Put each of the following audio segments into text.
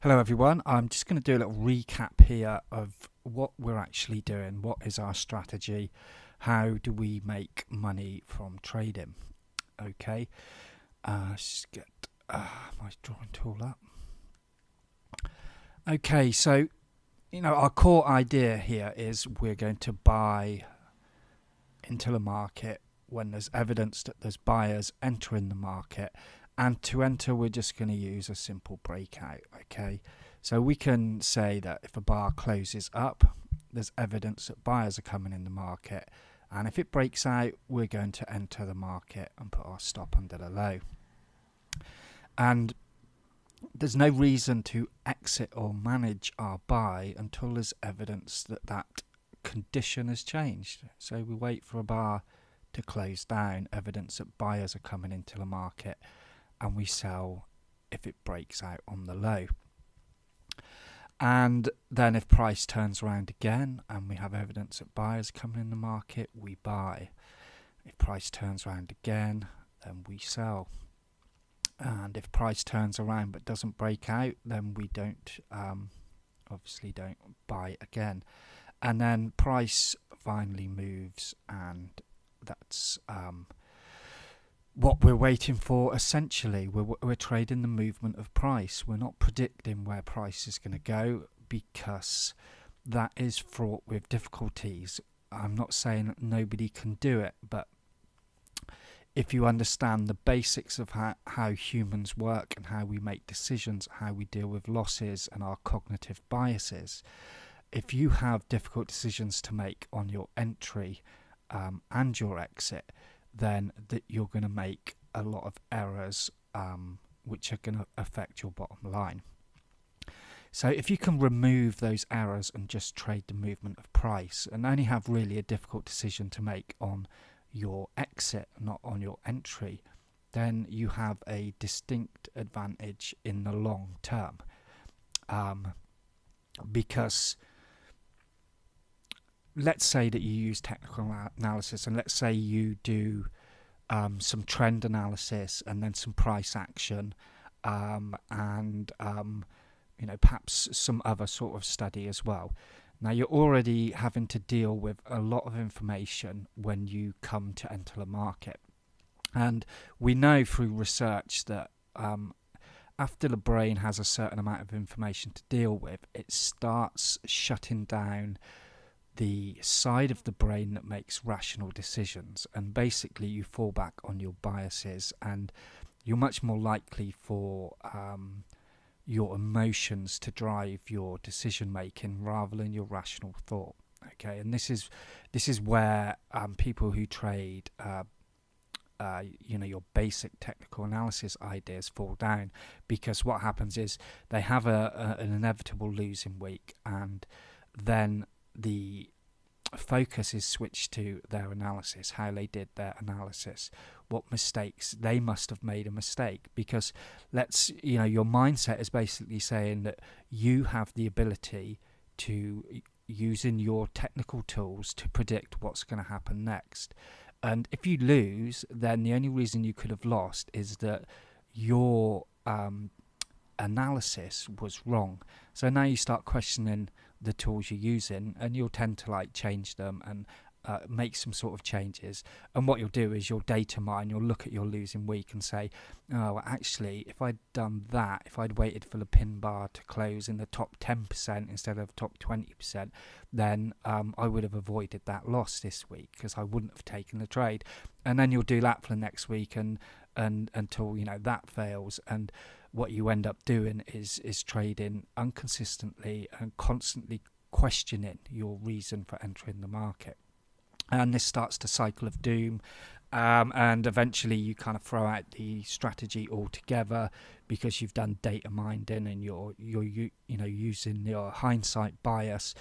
Hello everyone, I'm just going to do a little recap here of what we're actually doing, what is our strategy, how do we make money from trading. Okay, let's just get my drawing tool up. Okay, so our core idea here is we're going to buy into the market when there's evidence that there's buyers entering the market, and to enter we're just going to use a simple breakout. Okay, so we can say that if a bar closes up, there's evidence that buyers are coming in the market, and if it breaks out we're going to enter the market and put our stop under the low. And there's no reason to exit or manage our buy until there's evidence that that condition has changed. So we wait for a bar to close down, evidence that buyers are coming into the market, and we sell if it breaks out on the low. And then if price turns around again and we have evidence that buyers are coming in the market, we buy. If price turns around again, then we sell. And if price turns around but doesn't break out, then we don't buy again. And then price finally moves, and that's what we're waiting for. Essentially, we're trading the movement of price. We're not predicting where price is going to go, because that is fraught with difficulties. I'm not saying that nobody can do it, but if you understand the basics of how humans work and how we make decisions, how we deal with losses and our cognitive biases, if you have difficult decisions to make on your entry and your exit, then that you're going to make a lot of errors which are going to affect your bottom line. So if you can remove those errors and just trade the movement of price and only have really a difficult decision to make on your exit, not on your entry, then you have a distinct advantage in the long term. Because let's say that you use technical analysis, and let's say you do some trend analysis and then some price action, and perhaps some other sort of study as well. Now you're already having to deal with a lot of information when you come to enter the market, and we know through research that after the brain has a certain amount of information to deal with, it starts shutting down the side of the brain that makes rational decisions, and basically you fall back on your biases, and you're much more likely for your emotions to drive your decision making rather than your rational thought. Okay, and this is where people who trade your basic technical analysis ideas fall down, because what happens is they have an inevitable losing week, and then the focus is switched to their analysis, how they did their analysis, what mistakes they must have made a mistake, because your mindset is basically saying that you have the ability to, using your technical tools, to predict what's going to happen next. And if you lose, then the only reason you could have lost is that your analysis was wrong. So now you start questioning the tools you're using, and you'll tend to change them and make some sort of changes. And what you'll do is you'll data mine, you'll look at your losing week and say, oh, well, actually, if I'd done that, if I'd waited for the pin bar to close in the top 10% instead of top 20%, then I would have avoided that loss this week, because I wouldn't have taken the trade. And then you'll do that for the next week, and until that fails. And what you end up doing is trading inconsistently and constantly questioning your reason for entering the market. And this starts the cycle of doom, and eventually you kind of throw out the strategy altogether, because you've done data mining and you're using your hindsight bias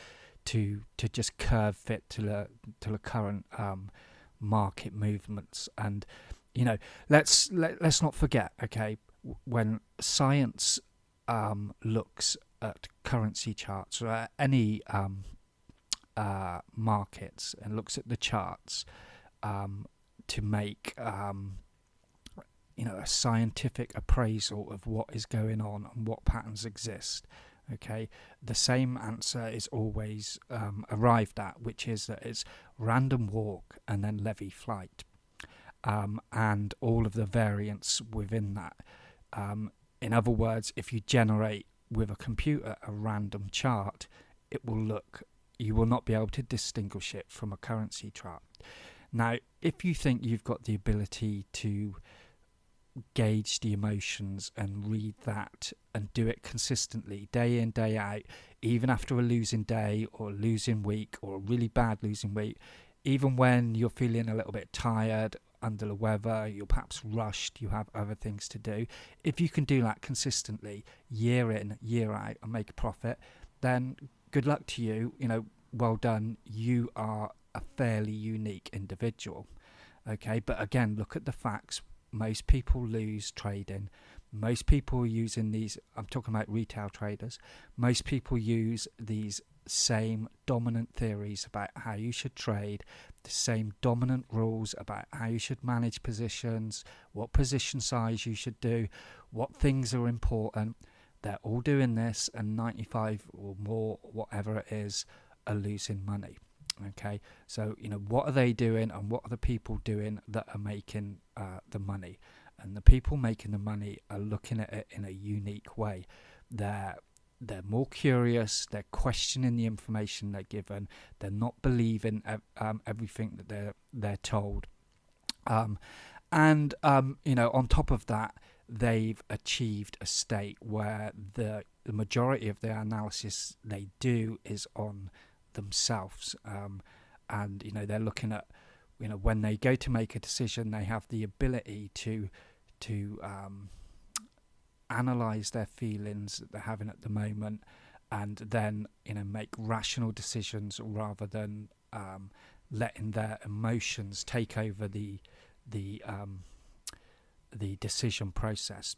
to just curve fit to the current market movements. And let's not forget, okay, when science looks at currency charts or at any markets and looks at the charts to make a scientific appraisal of what is going on and what patterns exist. Okay, the same answer is always arrived at, which is that it's random walk and then levy flight, and all of the variance within that. In other words, if you generate with a computer a random chart, you will not be able to distinguish it from a currency chart. Now, if you think you've got the ability to gauge the emotions and read that and do it consistently day in, day out, even after a losing day or a losing week or a really bad losing week, even when you're feeling a little bit tired, under the weather, you're perhaps rushed, you have other things to do. If you can do that consistently, year in, year out, and make a profit, then good luck to you. Well done. You are a fairly unique individual. Okay, but again, look at the facts. Most people lose trading. Most people are using these, I'm talking about retail traders, most people use these same dominant theories about how you should trade, the same dominant rules about how you should manage positions, what position size you should do, what things are important. They're all doing this, and 95 or more, whatever it is, are losing money. Okay, so what are they doing, and what are the people doing that are making the money? And the people making the money are looking at it in a unique way. They're more curious. They're questioning the information they're given. They're not believing everything that they're told. On top of that, they've achieved a state where the majority of their analysis they do is on themselves, and they're looking at when they go to make a decision, they have the ability to analyze their feelings that they're having at the moment, and then make rational decisions rather than letting their emotions take over the decision process.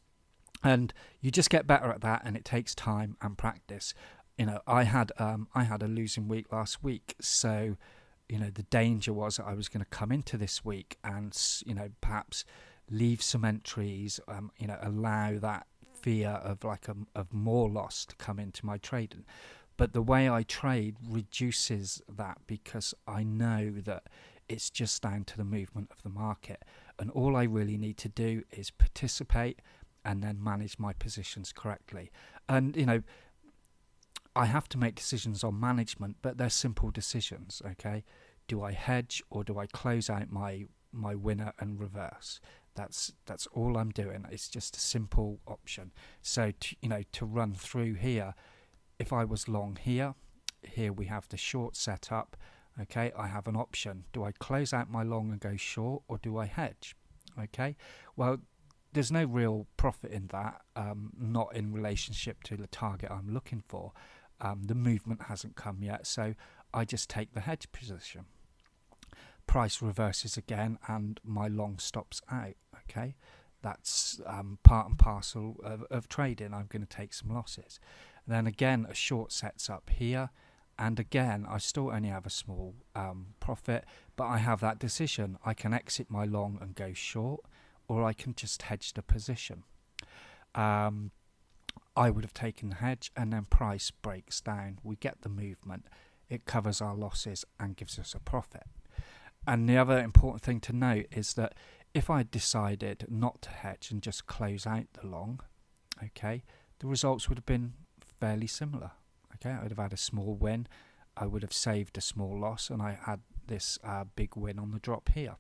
And you just get better at that, and it takes time and practice. I had a losing week last week, so the danger was that I was going to come into this week and perhaps leave some entries, allow that fear of more loss to come into my trading. But the way I trade reduces that, because I know that it's just down to the movement of the market, and all I really need to do is participate and then manage my positions correctly. And I have to make decisions on management, but they're simple decisions. Okay, do I hedge or do I close out my winner and reverse? That's all I'm doing. It's just a simple option. So to run through here, if I was long here we have the short setup. Okay, I have an option. Do I close out my long and go short, or do I hedge? Okay, well, there's no real profit in that, not in relationship to the target I'm looking for. The movement hasn't come yet, so I just take the hedge position. Price reverses again and my long stops out. Okay, that's part and parcel of trading. I'm going to take some losses. And then again, a short sets up here, and again I still only have a small profit, but I have that decision. I can exit my long and go short, or I can just hedge the position. I would have taken the hedge, and then price breaks down. We get the movement. It covers our losses and gives us a profit. And the other important thing to note is that if I decided not to hedge and just close out the long, okay, the results would have been fairly similar. Okay, I would have had a small win, I would have saved a small loss, and I had this big win on the drop here.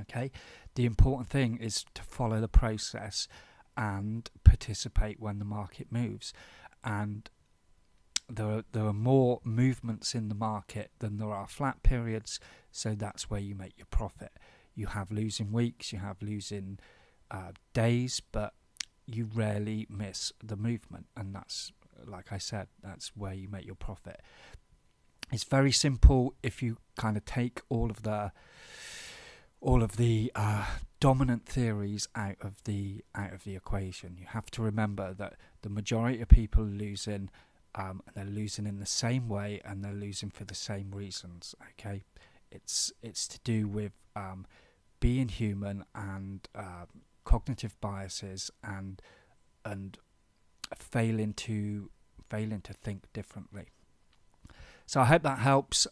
Okay, the important thing is to follow the process and participate when the market moves. And there are more movements in the market than there are flat periods, so that's where you make your profit. You have losing weeks, you have losing days, but you rarely miss the movement, and that's, like I said, that's where you make your profit. It's very simple if you kind of take all of the dominant theories out of the equation. You have to remember that the majority of people are losing. They're losing in the same way, and they're losing for the same reasons. Okay, it's to do with being human and cognitive biases and failing to think differently. So I hope that helps.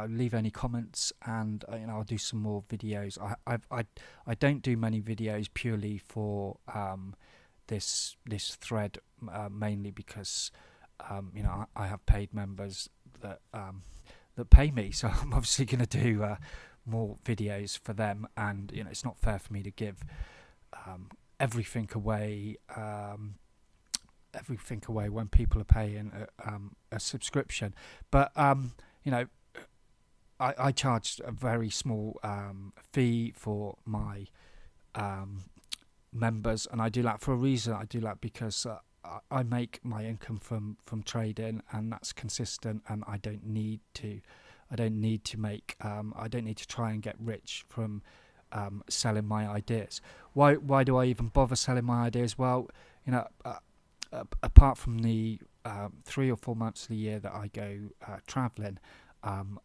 Leave any comments, and I'll do some more videos. I don't do many videos purely for this thread, mainly because I have paid members that pay me, so I'm obviously going to do more videos for them, and it's not fair for me to give everything away when people are paying a subscription. But I charged a very small fee for my members, and I do that for a reason. I do that because I make my income from trading, and that's consistent, and I don't need to try and get rich from selling my ideas. Why do I even bother selling my ideas? Well, apart from the 3 or 4 months of the year that I go traveling, I'm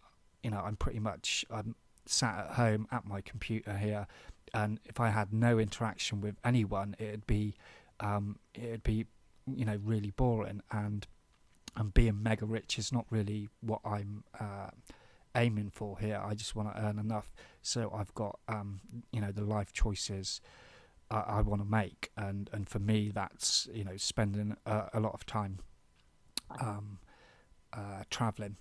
sat at home at my computer here, and if I had no interaction with anyone, it'd be really boring, and being mega rich is not really what I'm aiming for here. I just want to earn enough so I've got the life choices I want to make, and for me that's spending a lot of time traveling.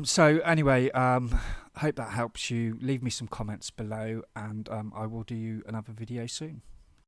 So anyway, hope that helps you. Leave me some comments below, and I will do you another video soon.